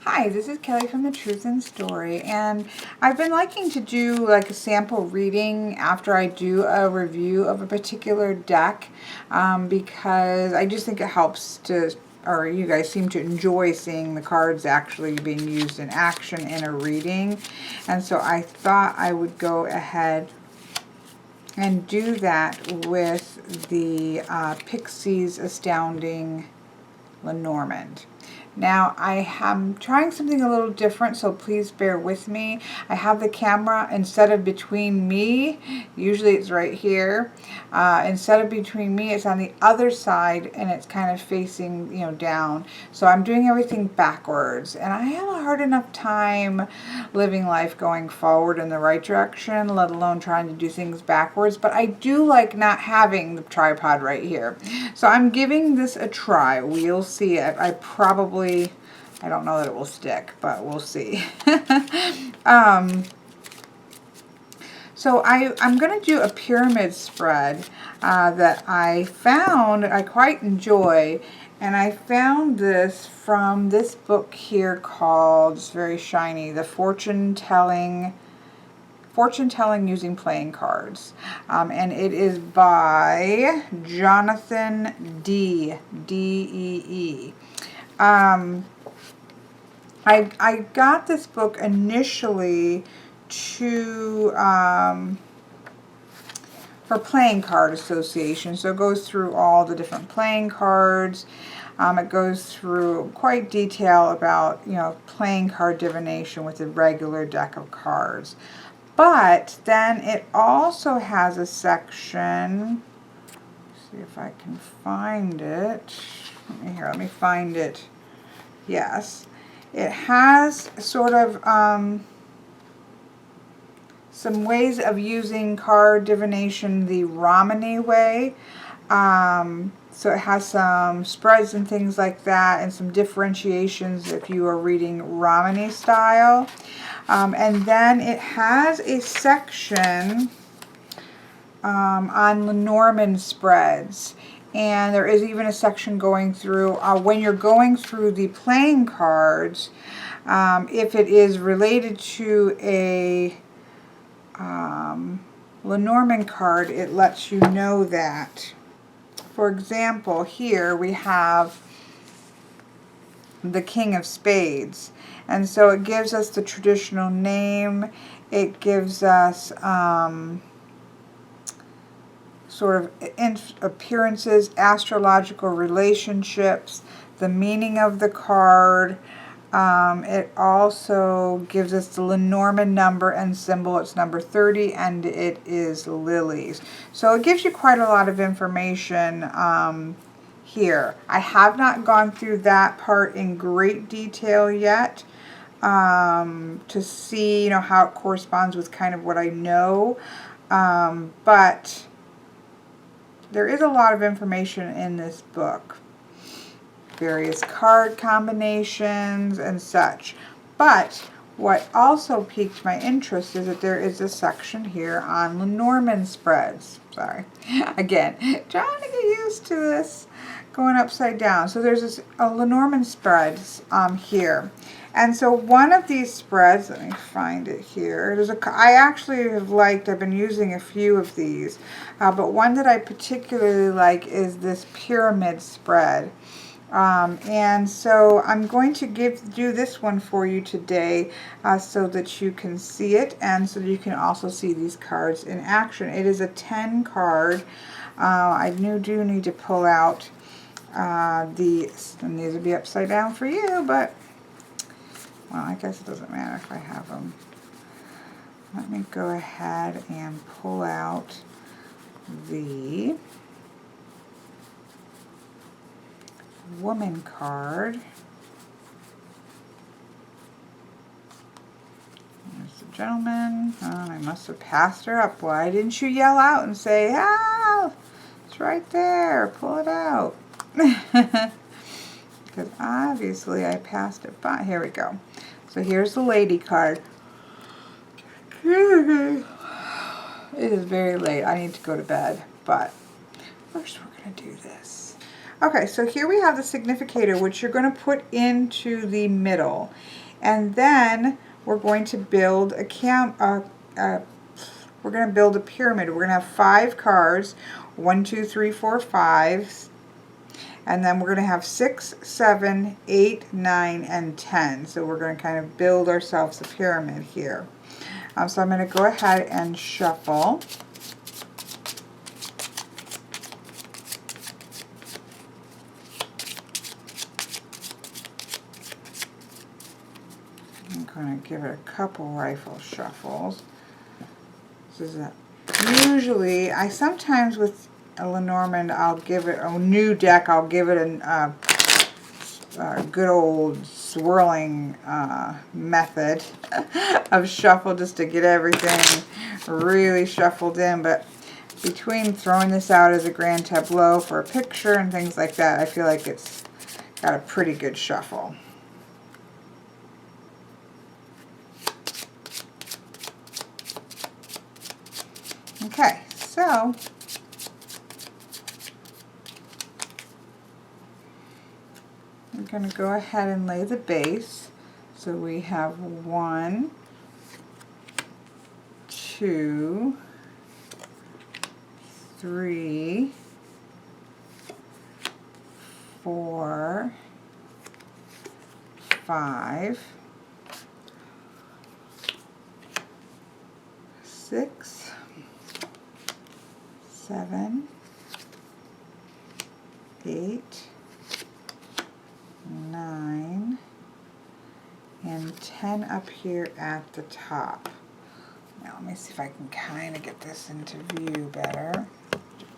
Hi, this is Kelly from The Truth in Story, and I've been liking to do like a sample reading after I do a review of a particular deck because I just think it helps to, or you guys seem to enjoy seeing the cards actually being used in action in a reading, and so I thought I would go ahead and do that with the Pixie's Astounding Lenormand. Now I am trying something a little different, so please bear with me. I have the camera, instead of between me, usually it's right here, instead of between me, it's on the other side and it's kind of facing, down. So I'm doing everything backwards, and I have a hard enough time living life going forward in the right direction, let alone trying to do things backwards. But I do like not having the tripod right here. So I'm giving this a try. We'll see. I don't know that it will stick, but we'll see. So I'm going to do a pyramid spread that I found I quite enjoy. And I found this from this book here called, it's very shiny, The Fortune Telling Using Playing Cards. And it is by Jonathan D.E.E. I got this book initially for Playing Card Association. So it goes through all the different playing cards. It goes through quite detail about, playing card divination with a regular deck of cards. But then it also has a section, let's see if I can find it. Let me find it. Yes. It has sort of some ways of using card divination the Romany way. So it has some spreads and things like that, and some differentiations if you are reading Romany style. And then it has a section on Lenormand spreads. And there is even a section going through, when you're going through the playing cards, if it is related to a Lenormand card, it lets you know that. For example, here we have the King of Spades. And so it gives us the traditional name. It gives us sort of appearances, astrological relationships, the meaning of the card. It also gives us the Lenormand number and symbol. It's number 30, and it is lilies. So it gives you quite a lot of information here. I have not gone through that part in great detail yet to see, how it corresponds with kind of what I know. But there is a lot of information in this book. Various card combinations and such. But what also piqued my interest is that there is a section here on Lenormand spreads. Sorry. Again, trying to get used to this going upside down. So there's a Lenormand spreads here. And so one of these spreads, let me find it here. I actually I've been using a few of these, but one that I particularly like is this pyramid spread. And so I'm going to do this one for you today so that you can see it, and so that you can also see these cards in action. It is a 10 card. I do need to pull out these, and these will be upside down for you, but well, I guess it doesn't matter if I have them. Let me go ahead and pull out the woman card. There's the gentleman. Oh, I must have passed her up. Why didn't you yell out and say, "Ah, it's right there, pull it out"? Because obviously I passed it by. Here we go. So here's the lady card. It is very late. I need to go to bed, but first we're going to do this. Okay, so here we have the significator, which you're going to put into the middle. And then we're going to build we're going to build a pyramid. We're going to have 5 cards, 1, 2, 3, 4, 5. And then we're going to have 6, 7, 8, 9, and 10. So we're going to kind of build ourselves a pyramid here. So I'm going to go ahead and shuffle. I'm going to give it a couple rifle shuffles. This is usually, I sometimes with a Lenormand, I'll give it a new deck, I'll give it a good old swirling method of shuffle just to get everything really shuffled in. But between throwing this out as a grand tableau for a picture and things like that, I feel like it's got a pretty good shuffle. Okay, so I'm going to go ahead and lay the base. So we have 1, 2, 3, 4, 5, 6, 7, 8, 9, and 10 up here at the top. Now let me see if I can kind of get this into view better.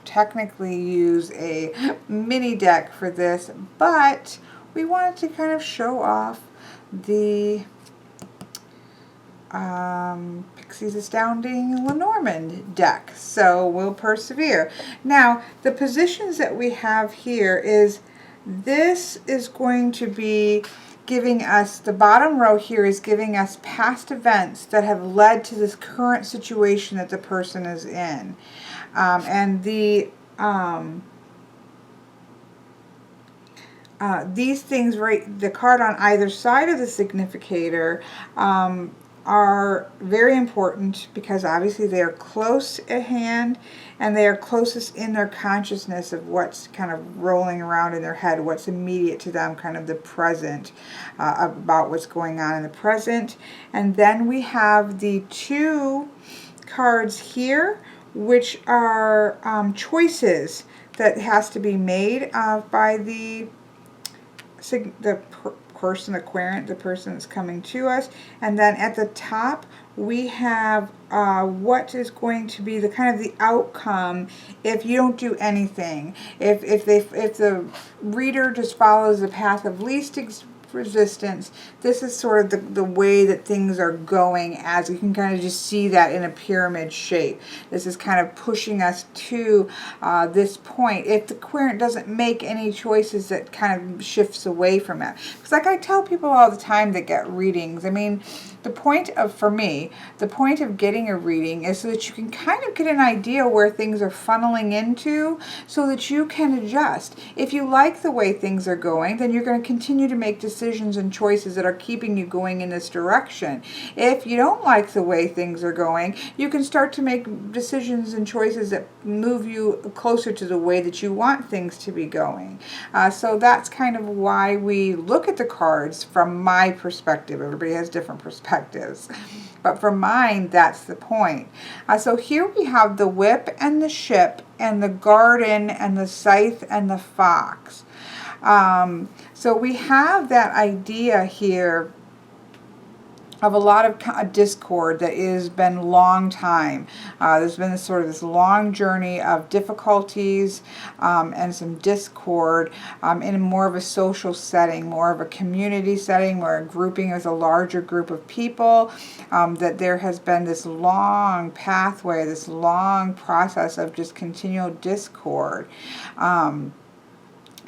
Technically use a mini deck for this, but we wanted to kind of show off the Pixie's Astounding Lenormand deck. So we'll persevere. Now the positions that we have here is, this is going to be giving us, the bottom row here is giving us past events that have led to this current situation that the person is in. And the these things, right, the card on either side of the significator are very important because obviously they are close at hand and they are closest in their consciousness of what's kind of rolling around in their head, what's immediate to them, kind of the present, about what's going on in the present. And then we have the 2 cards here, which are choices that has to be made by the person, the querent, the person that's coming to us. And then at the top we have what is going to be the kind of the outcome if you don't do anything. If the reader just follows the path of least resistance, this is sort of the way that things are going, as you can kind of just see that in a pyramid shape. This is kind of pushing us to this point. If the querent doesn't make any choices, that kind of shifts away from it. Because like I tell people all the time that get readings, I mean, the point of, for me, the point of getting a reading is so that you can kind of get an idea where things are funneling into so that you can adjust. If you like the way things are going, then you're going to continue to make decisions and choices that are keeping you going in this direction. If you don't like the way things are going, you can start to make decisions and choices that move you closer to the way that you want things to be going. So that's kind of why we look at the cards from my perspective. Everybody has different perspectives. But for mine, that's the point. So here we have the whip and the ship and the garden and the scythe and the fox. So we have that idea here of a lot of discord that has been long time. There's been this sort of this long journey of difficulties and some discord in more of a social setting, more of a community setting, where a grouping is a larger group of people, that there has been this long pathway, this long process of just continual discord.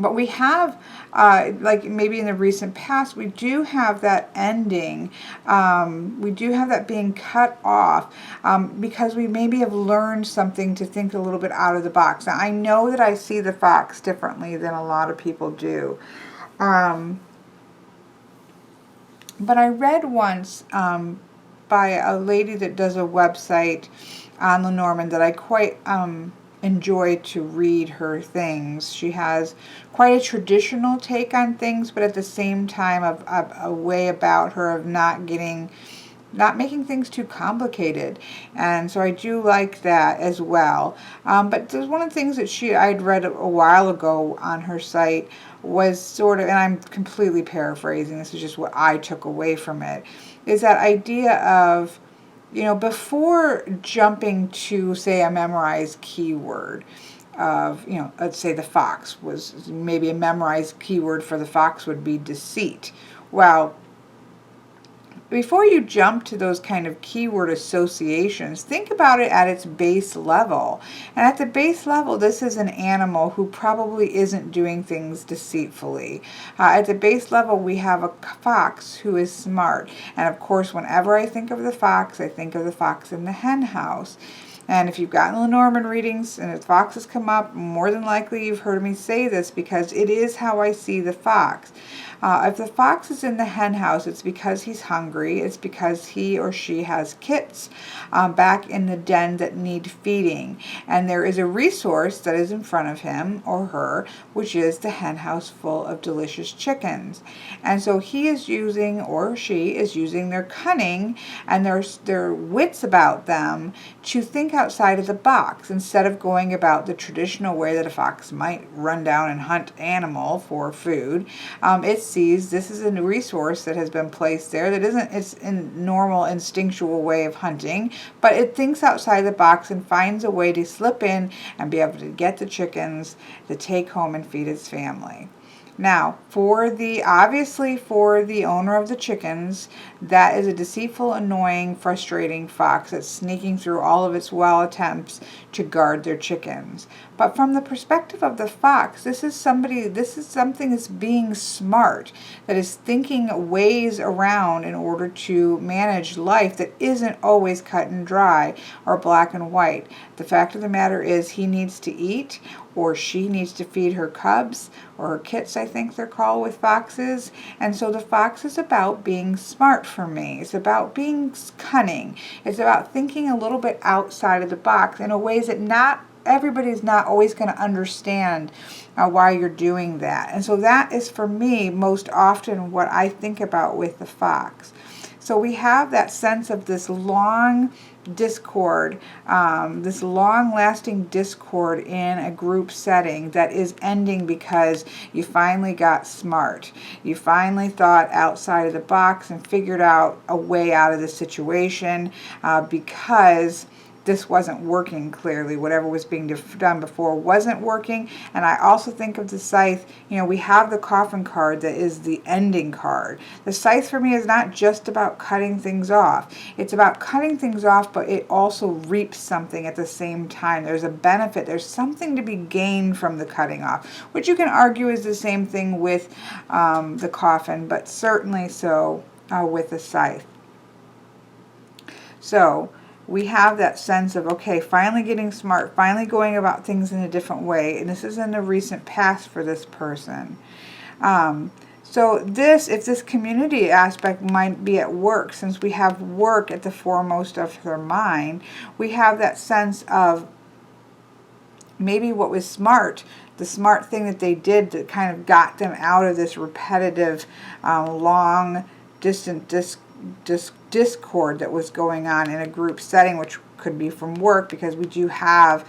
But we have, like maybe in the recent past, we do have that ending. We do have that being cut off because we maybe have learned something to think a little bit out of the box. Now, I know that I see the fox differently than a lot of people do. But I read once by a lady that does a website on Lenormand that I quite enjoy to read her things. She has quite a traditional take on things, but at the same time a way about her of not making things too complicated. And so I do like that as well. But there's one of the things that I'd read a while ago on her site was sort of, and I'm completely paraphrasing, this is just what I took away from it, is that idea of, before jumping to, say, a memorized keyword of, let's say the fox was, maybe a memorized keyword for the fox would be deceit. Well, before you jump to those kind of keyword associations, think about it at its base level. And at the base level, this is an animal who probably isn't doing things deceitfully. At the base level, we have a fox who is smart. And of course, whenever I think of the fox, I think of the fox in the hen house. And if you've gotten Lenormand readings and if foxes come up, more than likely you've heard me say this because it is how I see the fox. If the fox is in the hen house, it's because he's hungry. It's because he or she has kits back in the den that need feeding. And there is a resource that is in front of him or her, which is the hen house full of delicious chickens. And so he is using, or she is using, their cunning and their wits about them to think outside of the box instead of going about the traditional way that a fox might run down and hunt animal for food. It sees this is a new resource that has been placed there that isn't its normal instinctual way of hunting, but it thinks outside the box and finds a way to slip in and be able to get the chickens to take home and feed its family. Now, obviously for the owner of the chickens, that is a deceitful, annoying, frustrating fox that's sneaking through all of its well attempts to guard their chickens. But from the perspective of the fox, this is something that's being smart, that is thinking ways around in order to manage life that isn't always cut and dry or black and white. The fact of the matter is he needs to eat, or she needs to feed her cubs, or her kits, I think they're called with foxes. And so the fox is about being smart for me. It's about being cunning. It's about thinking a little bit outside of the box in a ways that not everybody's not always going to understand why you're doing that. And so that is, for me, most often what I think about with the fox. So we have that sense of this long discord, this long-lasting discord in a group setting that is ending because you finally got smart. You finally thought outside of the box and figured out a way out of the situation because this wasn't working clearly. Whatever was being done before wasn't working. And I also think of the scythe, we have the coffin card that is the ending card. The scythe for me is not just about cutting things off. It's about cutting things off, but it also reaps something at the same time. There's a benefit. There's something to be gained from the cutting off, which you can argue is the same thing with the coffin, but certainly so with the scythe. So we have that sense of, okay, finally getting smart, finally going about things in a different way. And this is in the recent past for this person. So if this community aspect might be at work, since we have work at the foremost of their mind, we have that sense of maybe what was smart, the smart thing that they did that kind of got them out of this repetitive, long, distant discord that was going on in a group setting, which could be from work because we do have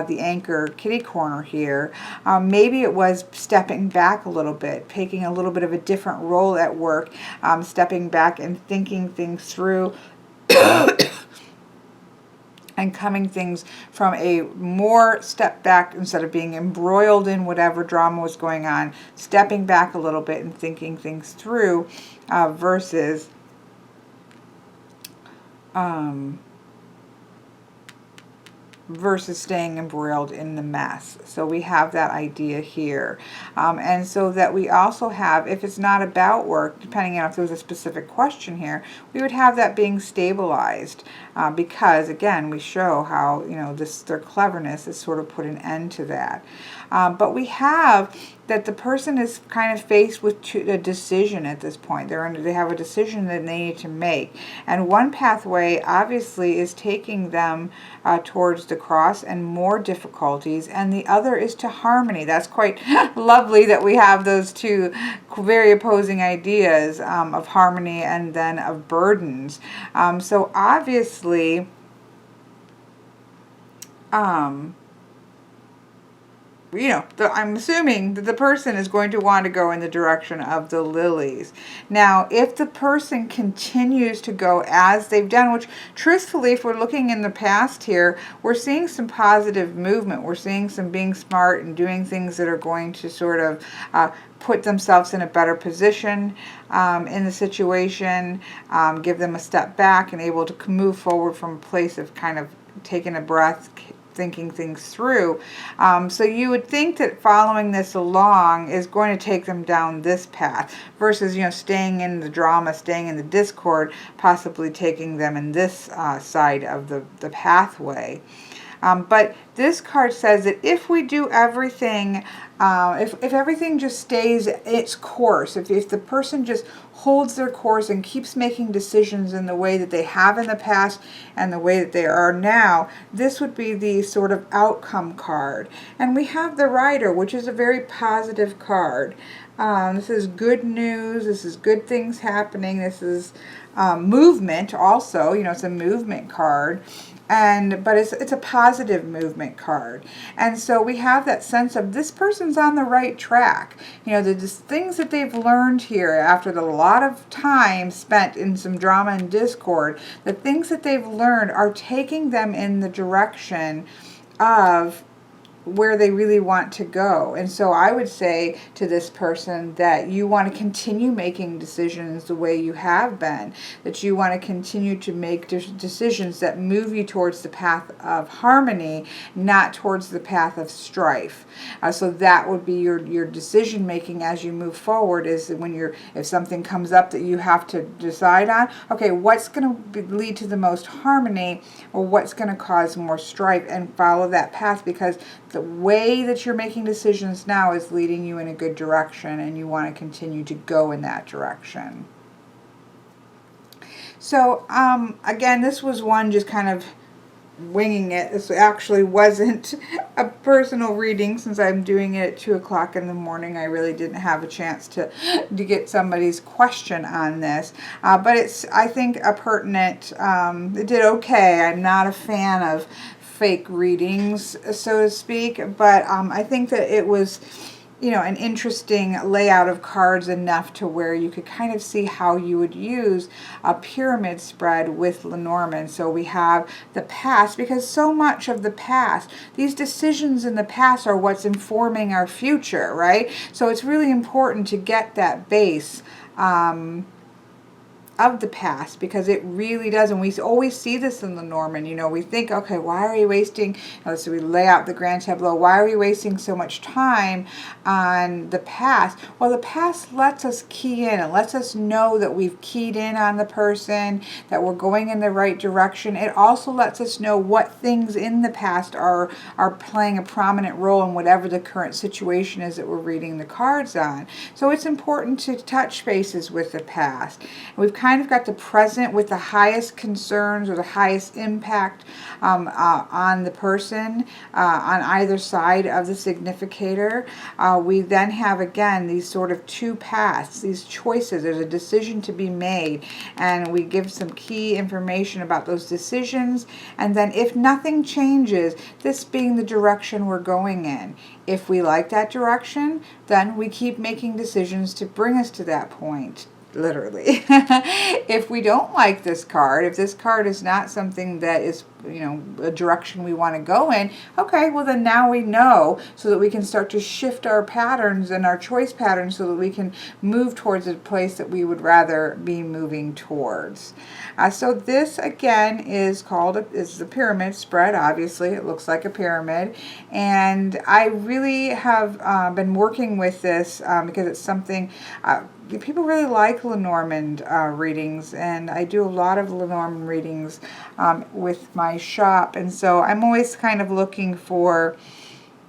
the anchor kitty corner here. Maybe it was stepping back a little bit, taking a little bit of a different role at work, stepping back and thinking things through and coming things from a more step back instead of being embroiled in whatever drama was going on, stepping back a little bit and thinking things through versus versus staying embroiled in the mess. So we have that idea here. And so that we also have, if it's not about work, depending on if there was a specific question here, we would have that being stabilized because, again, we show how, you know, their cleverness has sort of put an end to that. But we have that the person is kind of faced with a decision at this point. They have a decision that they need to make. And one pathway, obviously, is taking them towards the cross and more difficulties, and the other is to harmony. That's quite lovely that we have those two very opposing ideas of harmony and then of burdens. So obviously, you know, I'm assuming that the person is going to want to go in the direction of the lilies. Now, if the person continues to go as they've done, which truthfully, if we're looking in the past here, we're seeing some positive movement. We're seeing some being smart and doing things that are going to sort of put themselves in a better position in the situation, give them a step back and able to move forward from a place of kind of taking a breath, thinking things through. So you would think that following this along is going to take them down this path versus, you know, staying in the drama, staying in the discord, possibly taking them in this side of the pathway. But this card says that if we do everything, if everything just stays its course, if the person just holds their course and keeps making decisions in the way that they have in the past and the way that they are now, this would be the sort of outcome card. And we have the Rider, which is a very positive card. This is good news. This is good things happening. This is movement also. You know, it's a movement card. But it's a positive movement card. And so we have that sense of this person's on the right track. You know, the things that they've learned here after a lot of time spent in some drama and discord, the things that they've learned are taking them in the direction of where they really want to go. And so I would say to this person that you want to continue making decisions the way you have been, that you want to continue to make decisions that move you towards the path of harmony, not towards the path of strife. So that would be your decision making as you move forward, is when if something comes up that you have to decide on, okay, what's going to lead to the most harmony or what's going to cause more strife, and follow that path, because the way that you're making decisions now is leading you in a good direction and you want to continue to go in that direction. So again, this was one just kind of winging it. This actually wasn't a personal reading, since I'm doing it at 2 o'clock in the morning. I really didn't have a chance to get somebody's question on this, but it's, I think, a pertinent, it did okay. I'm not a fan of fake readings, so to speak, but I think that it was, you know, an interesting layout of cards enough to where you could kind of see how you would use a pyramid spread with Lenormand. So we have the past, because so much of the past, these decisions in the past are what's informing our future, right? So it's really important to get that base of the past, because it really does. And we always see this in Lenormand. You know, we think, okay, why are we wasting, so we lay out the grand tableau, why are we wasting so much time on the past? Well, the past lets us key in. It lets us know that we've keyed in on the person, that we're going in the right direction. It also lets us know what things in the past are playing a prominent role in whatever the current situation is that we're reading the cards on. So it's important to touch bases with the past. And we've kind of got the present with the highest concerns or the highest impact on the person on either side of the significator. We then have, again, these sort of two paths, these choices. There's a decision to be made, and we give some key information about those decisions. And then if nothing changes, this being the direction we're going in. If we like that direction, then we keep making decisions to bring us to that point. literally. If we don't like this card, if this card is not something that is, you know, a direction we want to go in, okay, well then now we know, so that we can start to shift our patterns and our choice patterns so that we can move towards a place that we would rather be moving towards. So this again is the pyramid spread. Obviously it looks like a pyramid, and I really have been working with this because it's something people really like Lenormand readings, and I do a lot of Lenormand readings with my shop, and so I'm always kind of looking for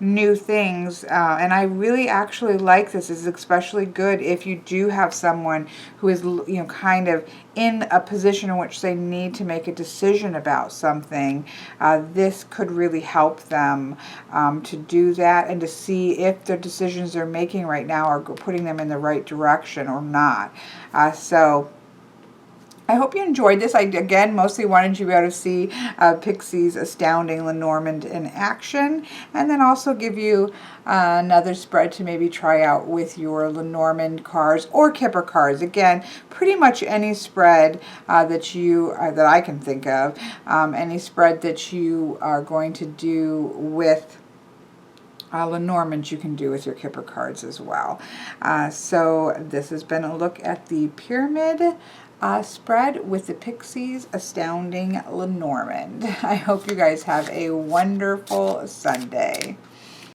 new things, and I really actually like this. It's especially good if you do have someone who is, you know, kind of in a position in which they need to make a decision about something. This could really help them to do that, and to see if the decisions they're making right now are putting them in the right direction or not. So I hope you enjoyed this. I, again, mostly wanted you to be able to see Pixie's Astounding Lenormand in action, and then also give you another spread to maybe try out with your Lenormand cards or Kipper cards. Again, pretty much any spread that I can think of, any spread that you are going to do with Lenormand, you can do with your Kipper cards as well. So this has been a look at the pyramid spread with the Pixie's Astounding Lenormand. I hope you guys have a wonderful Sunday.